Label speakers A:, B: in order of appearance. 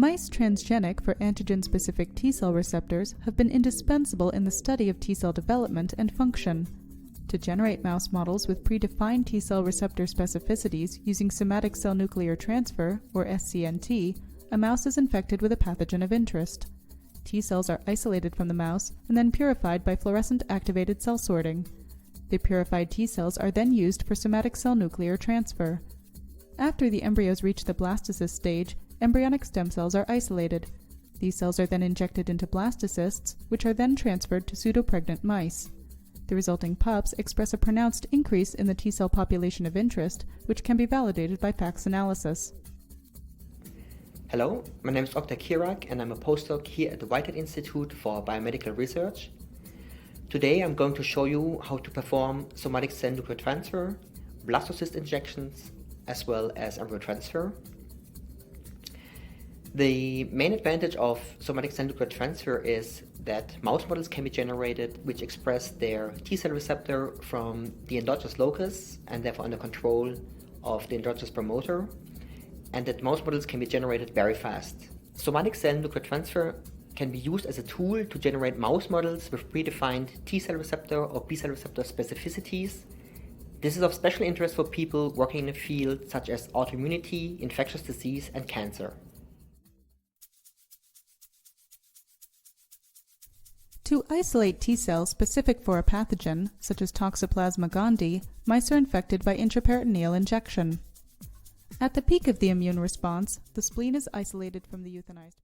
A: Mice transgenic for antigen-specific T-cell receptors have been indispensable in the study of T-cell development and function. To generate mouse models with predefined T-cell receptor specificities using Somatic Cell Nuclear Transfer, or SCNT, a mouse is infected with a pathogen of interest. T-cells are isolated from the mouse and then purified by fluorescent activated cell sorting. The purified T-cells are then used for somatic cell nuclear transfer. After the embryos reach the blastocyst stage, embryonic stem cells are isolated. These cells are then injected into blastocysts, which are then transferred to pseudopregnant mice. The resulting pups express a pronounced increase in the T-cell population of interest, which can be validated by FACS analysis.
B: Hello, my name is Oktay Kirak and I'm a postdoc here at the Whitehead Institute for Biomedical Research. Today I'm going to show you how to perform somatic cell nuclear transfer, blastocyst injections, as well as embryo transfer. The main advantage of somatic cell nuclear transfer is that mouse models can be generated which express their T-cell receptor from the endogenous locus and therefore under control of the endogenous promoter, and that mouse models can be generated very fast. Somatic cell nuclear transfer can be used as a tool to generate mouse models with predefined T-cell receptor or B-cell receptor specificities. This is of special interest for people working in a field such as autoimmunity, infectious disease, and cancer.
A: To isolate T-cells specific for a pathogen, such as Toxoplasma gondii, mice are infected by intraperitoneal injection. At the peak of the immune response, the spleen is isolated from the euthanized